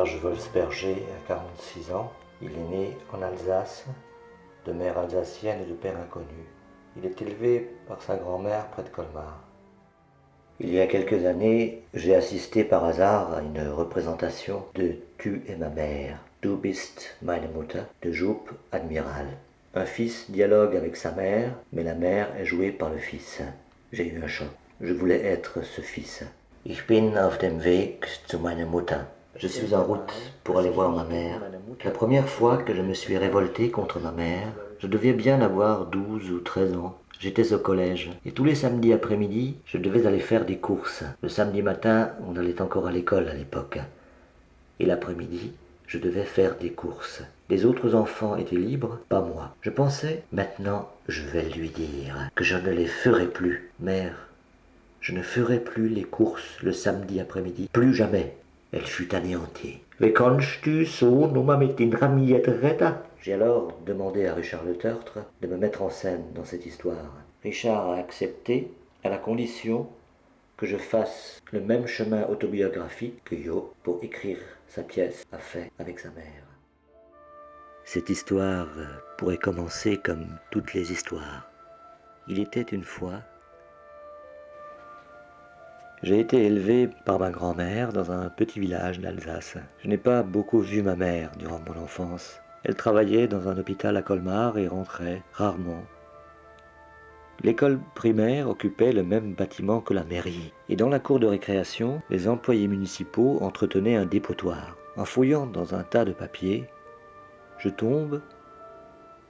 Serge Wolfsberger a 46 ans. Il est né en Alsace, de mère alsacienne et de père inconnu. Il est élevé par sa grand-mère près de Colmar. Il y a quelques années, j'ai assisté par hasard à une représentation de Tu es ma mère, Du bist meine Mutter, de Joop Admiral. Un fils dialogue avec sa mère, mais la mère est jouée par le fils. J'ai eu un choc. Je voulais être ce fils. Ich bin auf dem Weg zu meiner Mutter. Je suis en route pour aller voir ma mère. La première fois que je me suis révolté contre ma mère, je devais bien avoir 12 ou 13 ans. J'étais au collège et tous les samedis après-midi, je devais aller faire des courses. Le samedi matin, on allait encore à l'école à l'époque. Et l'après-midi, je devais faire des courses. Les autres enfants étaient libres, pas moi. Je pensais, maintenant, je vais lui dire que je ne les ferai plus. Mère, je ne ferai plus les courses le samedi après-midi. Plus jamais. Elle fut anéantie. Wie kannst du so nur mit den Ramiettes reden? J'ai alors demandé à Richard Le Tertre de me mettre en scène dans cette histoire. Richard a accepté à la condition que je fasse le même chemin autobiographique que Yo pour écrire sa pièce à fait avec sa mère. Cette histoire pourrait commencer comme toutes les histoires. Il était une fois. J'ai été élevé par ma grand-mère dans un petit village d'Alsace. Je n'ai pas beaucoup vu ma mère durant mon enfance. Elle travaillait dans un hôpital à Colmar et rentrait rarement. L'école primaire occupait le même bâtiment que la mairie. Et dans la cour de récréation, les employés municipaux entretenaient un dépotoir. En fouillant dans un tas de papiers, je tombe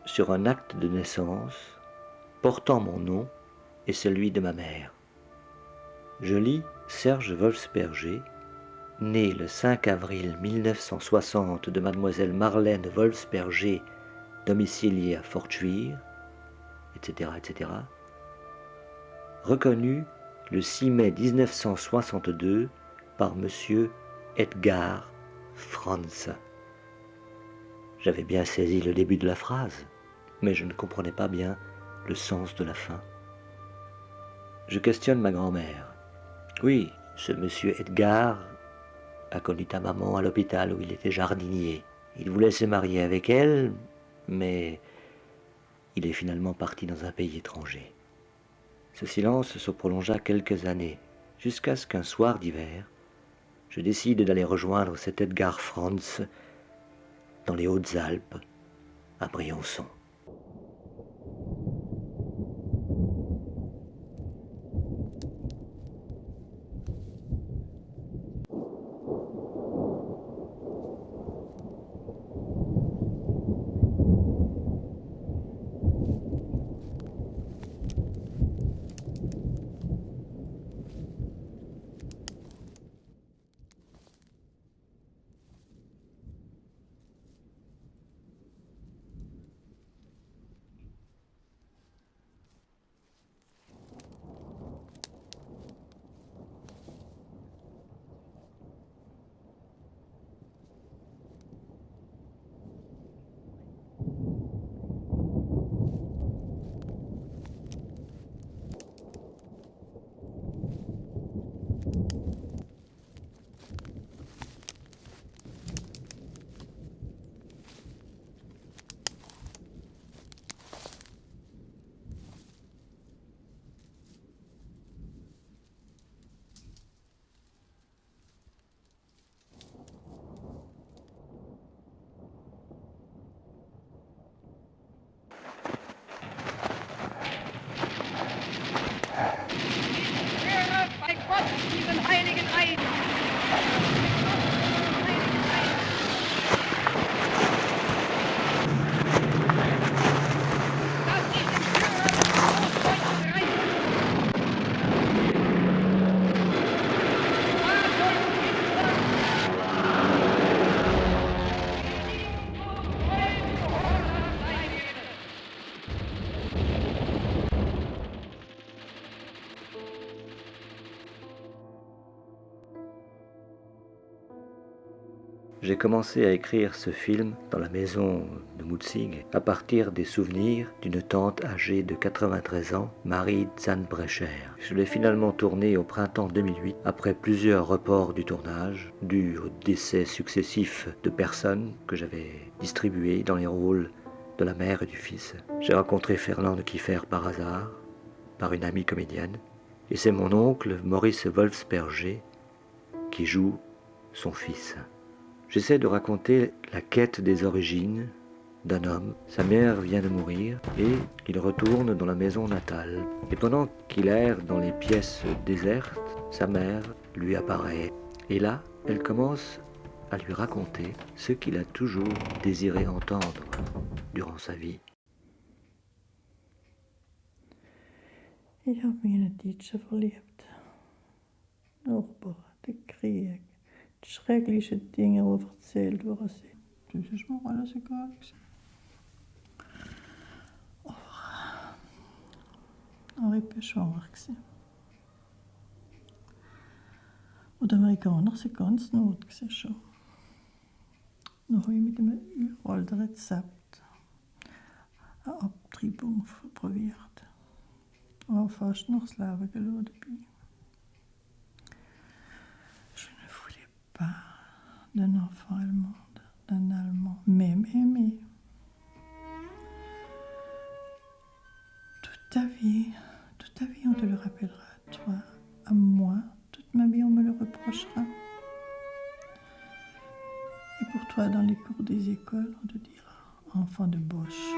sur un acte de naissance portant mon nom et celui de ma mère. Je lis Serge Wolfsberger, né le 5 avril 1960 de mademoiselle Marlène Wolfsberger, domiciliée à Fortschwihr, etc., etc., reconnu le 6 mai 1962 par monsieur Edgar Franz. J'avais bien saisi le début de la phrase, mais je ne comprenais pas bien le sens de la fin. Je questionne ma grand-mère. Oui, ce monsieur Edgar a connu ta maman à l'hôpital où il était jardinier. Il voulait se marier avec elle, mais il est finalement parti dans un pays étranger. Ce silence se prolongea quelques années, jusqu'à ce qu'un soir d'hiver, je décide d'aller rejoindre cet Edgar Franz dans les Hautes-Alpes, à Briançon. J'ai commencé à écrire ce film dans la maison de Mutzig à partir des souvenirs d'une tante âgée de 93 ans, Marie Zahndbrecher. Je l'ai finalement tourné au printemps 2008 après plusieurs reports du tournage, dus aux décès successifs de personnes que j'avais distribuées dans les rôles de la mère et du fils. J'ai rencontré Fernande Kiefer par hasard, par une amie comédienne, et c'est mon oncle, Maurice Wolfsberger, qui joue son fils. J'essaie de raconter la quête des origines d'un homme. Sa mère vient de mourir et il retourne dans la maison natale. Et pendant qu'il erre dans les pièces désertes, sa mère lui apparaît. Et là, elle commence à lui raconter ce qu'il a toujours désiré entendre durant sa vie. Ich habe mich in einen Deutschen verliebt. Nachbar, der Krieg, die schrecklichen Dinge, die erzählt worden sind. Das ist mir alles egal gewesen. Aber ich war schwanger gewesen. Und die Amerikaner sind ganz not gewesen schon. Dann habe ich mit einem uralten Rezept eine Abtreibung probiert. Aber fast noch das Leben gelassen dabei. Je ne voulais pas d'un enfant allemand, d'un Allemand, même aimé. Toute ta vie, on te le rappellera. Toi, à moi, toute ma vie, on me le reprochera. Et pour toi, dans les cours des écoles, on te dira enfant de Bosch.